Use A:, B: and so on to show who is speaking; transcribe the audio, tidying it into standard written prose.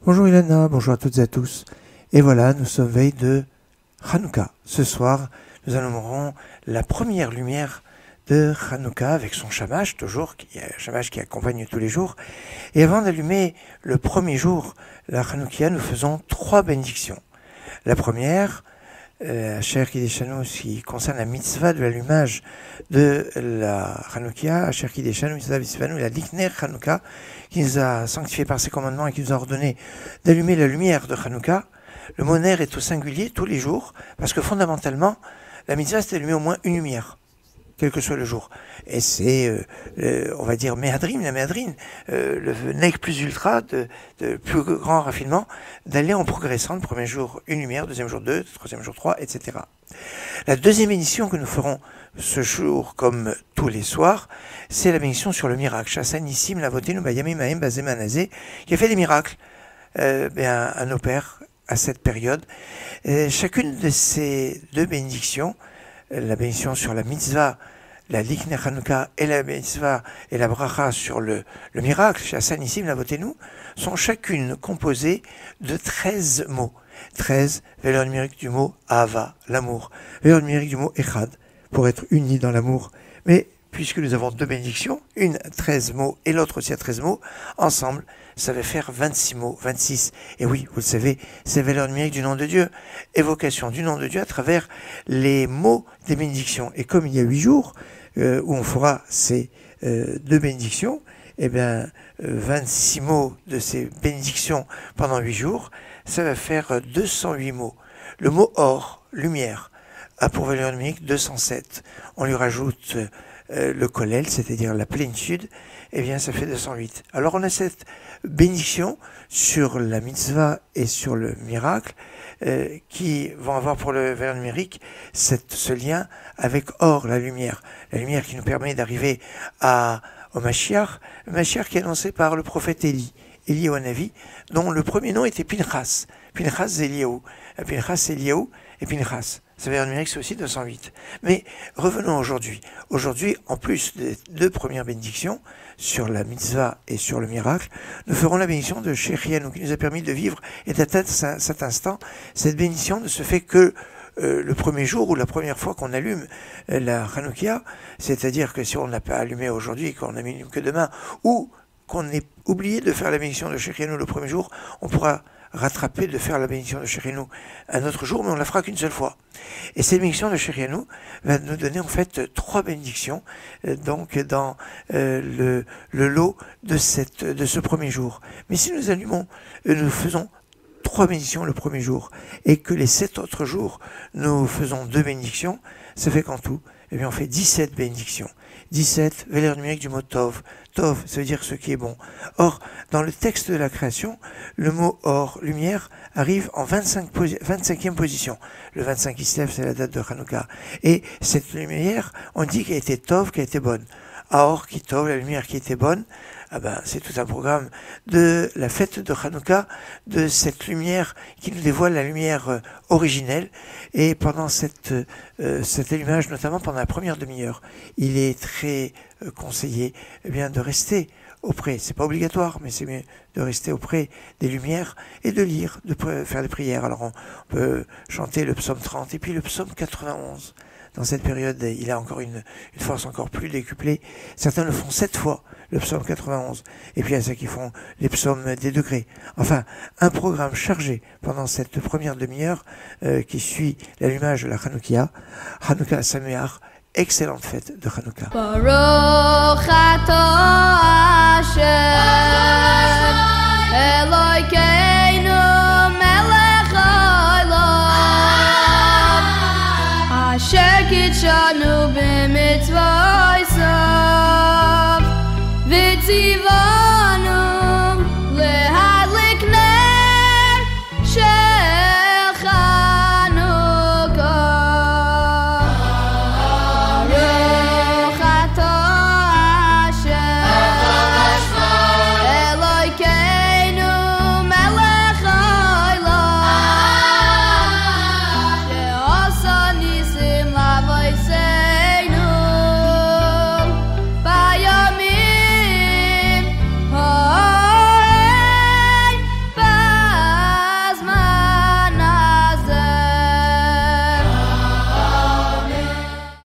A: Bonjour Ilana, bonjour à toutes et à tous. Et voilà, nous sommes veille de Hanouka. Ce soir, nous allumerons la première lumière de Hanouka avec son shamash, toujours, qui est un shamash qui accompagne tous les jours. Et avant d'allumer le premier jour, la Hanoukia, nous faisons 3 bénédictions. La première, Asher Kideshanu, qui concerne la mitzvah de l'allumage de la Hanoukia, Asher Kideshanu, mitzvah Visvanu, la Likner Hanouka, qui nous a sanctifié par ses commandements et qui nous a ordonné d'allumer la lumière de Hanouka. Le mot ner est au singulier tous les jours, parce que fondamentalement, la mitzvah c'est d'allumer au moins une lumière, quel que soit le jour. Et c'est, on va dire, la méhadrine, le nec plus ultra, de plus grand raffinement, d'aller en progressant. Le premier jour, une lumière, deuxième jour, 2, troisième jour, 3, etc. La deuxième bénédiction que nous ferons ce jour, comme tous les soirs, c'est la bénédiction sur le miracle. Chassan Nissim, la voté, nous bayamim mahem bazemanazé, qui a fait des miracles à nos pères à cette période. Chacune de ces 2 bénédictions, la bénédiction sur la mitzvah, la Likner Hanouka, et la mitzvah et la bracha sur le miracle, Chassan Nissim, la voté, nous, sont chacune composées de 13 mots. 13, valeur numérique du mot Ahava, l'amour, valeur numérique du mot Echad, pour être unis dans l'amour. Mais puisque nous avons 2 bénédictions, une 13 mots et l'autre aussi à 13 mots, ensemble, ça va faire 26 mots, 26. Et oui, vous le savez, c'est valeur numérique du nom de Dieu, évocation du nom de Dieu à travers les mots des bénédictions. Et comme il y a 8 jours où on fera ces 2 bénédictions, eh bien, 26 mots de ces bénédictions pendant 8 jours, ça va faire 208 mots. Le mot or, lumière, a pour valeur numérique 207. On lui rajoute le kollel, c'est-à-dire la plénitude, eh bien ça fait 208. Alors on a cette bénédiction sur la mitzvah et sur le miracle qui vont avoir pour le valeur numérique ce lien avec or, la lumière qui nous permet d'arriver au Mashiach, le Mashiach qui est annoncé par le prophète Eliyahu Hanavi, dont le premier nom était Pinchas. Pinchas c'est Eliyahu. Pinchas c'est Eliyahu et Pinchas. Ça veut dire numérique, c'est aussi 208. Mais revenons aujourd'hui. Aujourd'hui, en plus des 2 premières bénédictions, sur la mitzvah et sur le miracle, nous ferons la bénédiction de Shechianu, qui nous a permis de vivre et d'atteindre cet instant. Cette bénédiction ne se fait que le premier jour ou la première fois qu'on allume la Hanoukia, c'est-à-dire que si on n'a pas allumé aujourd'hui et qu'on n'allume que demain, ou qu'on ait oublié de faire la bénédiction de Shechianu le premier jour, on pourra rattraper de faire la bénédiction de Shechianu un autre jour, mais on la fera qu'une seule fois. Et cette bénédiction de Shechianu va nous donner en fait 3 bénédictions donc dans le lot de ce premier jour. Mais si nous allumons, nous faisons 3 bénédictions le premier jour et que les 7 autres jours nous faisons 2 bénédictions, ça fait qu'en tout, eh bien, on fait 17 bénédictions. 17, valeur numérique du mot Tov. Tov, ça veut dire ce qui est bon. Or, dans le texte de la création, le mot or, lumière, arrive en 25e position. Le 25 Kislev, c'est la date de Hanouka. Et cette lumière, on dit qu'elle était Tov, qu'elle était bonne. Or, qui Tov, la lumière qui était bonne, c'est tout un programme de la fête de Hanouka, de cette lumière qui nous dévoile la lumière originelle. Et pendant cet allumage, notamment pendant la première demi-heure, il est très conseillé de rester auprès, c'est pas obligatoire, mais c'est mieux de rester auprès des lumières et de lire, de faire des prières. Alors on peut chanter le psaume 30 et puis le psaume 91. Dans cette période, il a encore une force encore plus décuplée. Certains le font 7 fois, le psaume 91. Et puis il y a ceux qui font les psaumes des degrés. Enfin, un programme chargé pendant cette première demi-heure qui suit l'allumage de la Hanoukia. Hanouka Sameach, excellente fête de Hanouka.
B: Baruch atah Hashem Elokeinu melech haolam Asher kitshanu b'mitzvosav v'tzivosav